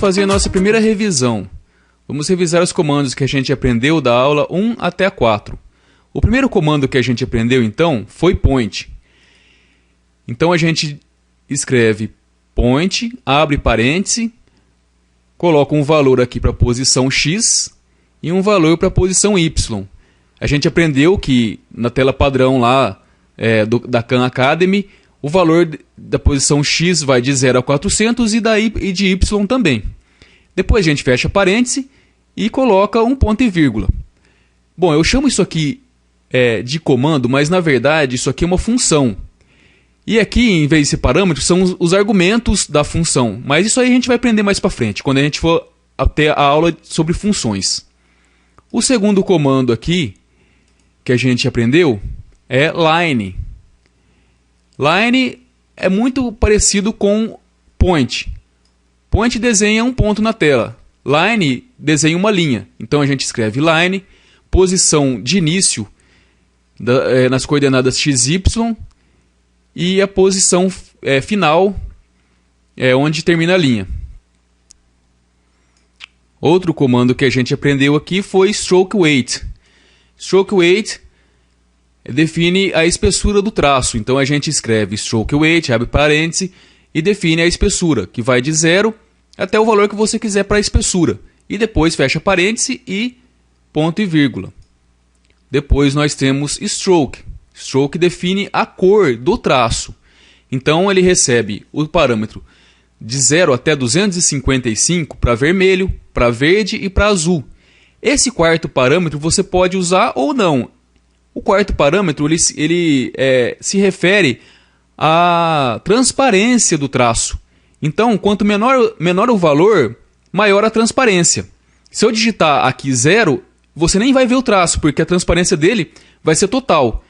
fazer a nossa primeira revisão. Vamos revisar os comandos que a gente aprendeu da aula 1 até a 4. O primeiro comando que a gente aprendeu, então, foi point. Então, a gente escreve point, abre parêntese, coloca um valor aqui para a posição x e um valor para a posição y. A gente aprendeu que na tela padrão lá da Khan Academy, o valor da posição x vai de 0 a 400 e de y também. Depois a gente fecha parêntese e coloca um ponto e vírgula. Bom, eu chamo isso aqui de comando, mas na verdade isso aqui é uma função. E aqui, em vez de ser parâmetro, são os argumentos da função. Mas isso aí a gente vai aprender mais para frente, quando a gente for até a aula sobre funções. O segundo comando aqui, que a gente aprendeu, é line. Line é muito parecido com point. Point desenha um ponto na tela. Line desenha uma linha. Então a gente escreve line, posição de início nas coordenadas x, y, e a posição final, onde termina a linha. Outro comando que a gente aprendeu aqui foi stroke weight. Stroke weight define a espessura do traço. Então a gente escreve stroke weight, abre parêntese, e define a espessura, que vai de 0 até o valor que você quiser para a espessura. E depois fecha parêntese e ponto e vírgula. Depois nós temos stroke. Stroke define a cor do traço. Então ele recebe o parâmetro de 0 até 255 para vermelho, para verde e para azul. Esse quarto parâmetro você pode usar ou não. O quarto parâmetro ele se refere à transparência do traço. Então, quanto menor o valor, maior a transparência. Se eu digitar aqui 0, você nem vai ver o traço, porque a transparência dele vai ser total.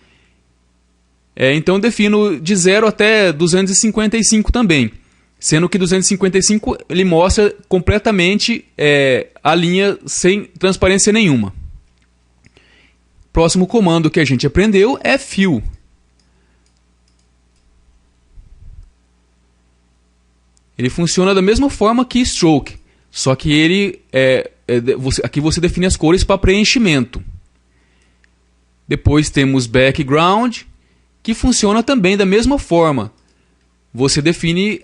Então, eu defino de 0 até 255 também. Sendo que 255 ele mostra completamente a linha sem transparência nenhuma. Próximo comando que a gente aprendeu é fill. Ele funciona da mesma forma que stroke, só que ele aqui você define as cores para preenchimento. Depois temos background, que funciona também da mesma forma. Você define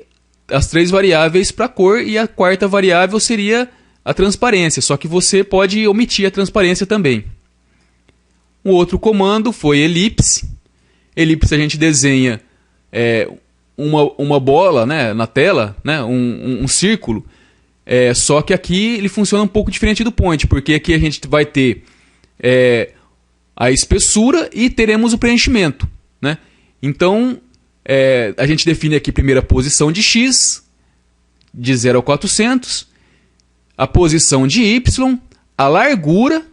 as 3 variáveis para a cor e a quarta variável seria a transparência, só que você pode omitir a transparência também. O outro comando foi ellipse. Ellipse a gente desenha uma bola, né, na tela, né, um círculo, só que aqui ele funciona um pouco diferente do point, porque aqui a gente vai ter a espessura e teremos o preenchimento, né? Então, a gente define aqui primeiro a posição de x, de 0 a 400, a posição de y, a largura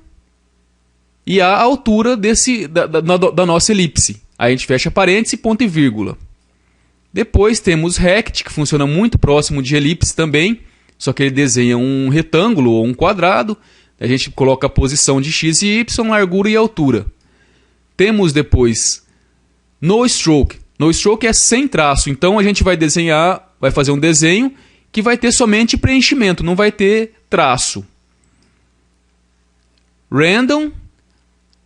e a altura da nossa elipse. Aí a gente fecha parêntese, ponto e vírgula. Depois temos rect, que funciona muito próximo de elipse também, só que ele desenha um retângulo ou um quadrado. A gente coloca a posição de x e y, largura e altura. Temos depois no stroke. No stroke é sem traço, então a gente vai fazer um desenho que vai ter somente preenchimento, não vai ter traço. Random.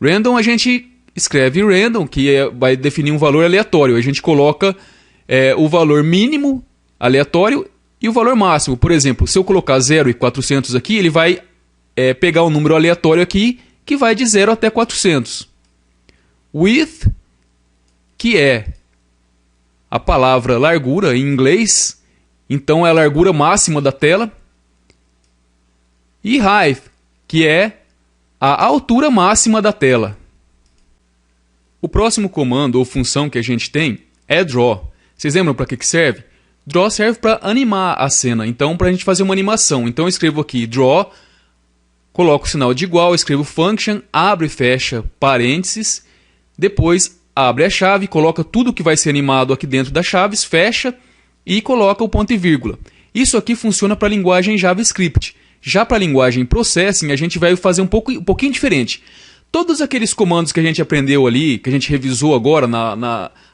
Random a gente escreve random, que vai definir um valor aleatório. A gente coloca o valor mínimo aleatório e o valor máximo. Por exemplo, se eu colocar 0 e 400 aqui, ele vai pegar um número aleatório aqui que vai de 0 até 400. Width, que é a palavra largura em inglês, então é a largura máxima da tela. E height, que é a altura máxima da tela. O próximo comando ou função que a gente tem é draw. Vocês lembram para que serve? Draw serve para animar a cena, então para a gente fazer uma animação. Então eu escrevo aqui draw, coloco o sinal de igual, escrevo function, abre e fecha parênteses, depois abre a chave, coloca tudo que vai ser animado aqui dentro das chaves, fecha e coloca o ponto e vírgula. Isso aqui funciona para a linguagem JavaScript. Já para a linguagem Processing, a gente vai fazer um pouquinho diferente. Todos aqueles comandos que a gente aprendeu ali, que a gente revisou agora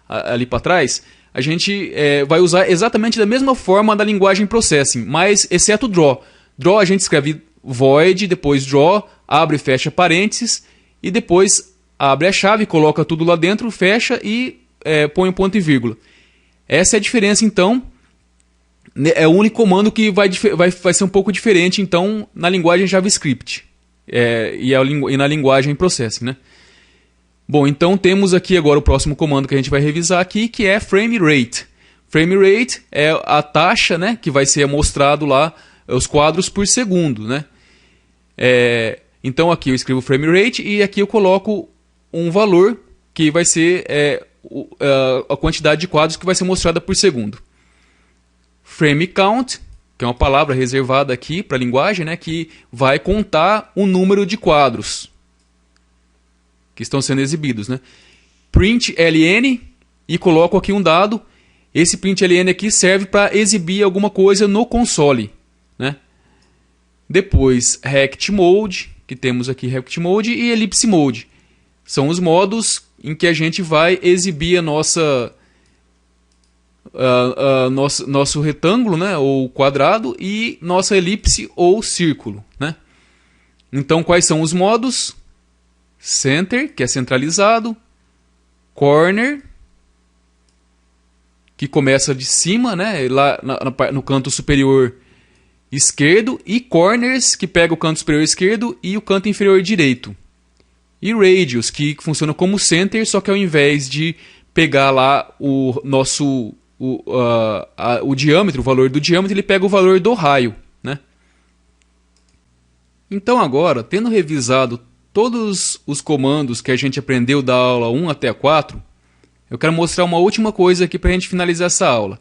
ali para trás, a gente vai usar exatamente da mesma forma da linguagem Processing, mas exceto Draw. Draw a gente escreve void, depois Draw, abre e fecha parênteses, e depois abre a chave, coloca tudo lá dentro, fecha e põe um ponto e vírgula. Essa é a diferença, então. É o único comando que vai ser um pouco diferente, então, na linguagem JavaScript e na linguagem Processing, né? Bom, então temos aqui agora o próximo comando que a gente vai revisar aqui, que é frame rate. Frame rate é a taxa, né, que vai ser mostrado lá, os quadros por segundo, né? Então aqui eu escrevo frame rate e aqui eu coloco um valor que vai ser a quantidade de quadros que vai ser mostrada por segundo. Frame count, que é uma palavra reservada aqui para a linguagem, né, que vai contar o número de quadros que estão sendo exibidos, né? Print ln, e coloco aqui um dado. Esse print ln aqui serve para exibir alguma coisa no console, né? Depois rect mode, que temos aqui rect mode e ellipse mode. São os modos em que a gente vai exibir a nosso retângulo, né, ou quadrado, e nossa elipse ou círculo, né? Então, quais são os modos? Center, que é centralizado. Corner, que começa de cima, né, lá no canto superior esquerdo. E corners, que pega o canto superior esquerdo e o canto inferior direito. E radius, que funciona como center, só que ao invés de pegar lá o diâmetro, o valor do diâmetro, ele pega o valor do raio, né? Então agora, tendo revisado todos os comandos que a gente aprendeu da aula 1 até a 4, eu quero mostrar uma última coisa aqui para a gente finalizar essa aula.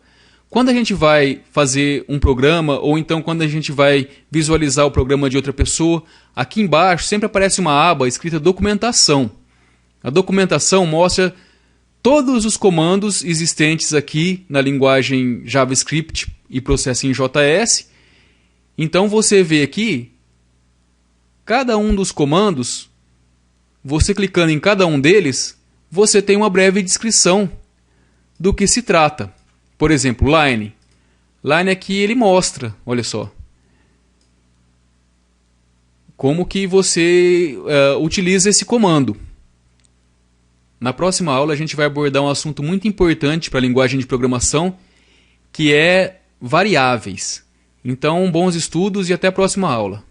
Quando a gente vai fazer um programa, ou então quando a gente vai visualizar o programa de outra pessoa, aqui embaixo sempre aparece uma aba escrita documentação. A documentação mostra todos os comandos existentes aqui na linguagem JavaScript e Processing JS. Então você vê aqui, cada um dos comandos, você clicando em cada um deles, você tem uma breve descrição do que se trata. Por exemplo, line. Line aqui ele mostra, olha só, como que você utiliza esse comando. Na próxima aula a gente vai abordar um assunto muito importante para a linguagem de programação, que é variáveis. Então, bons estudos e até a próxima aula.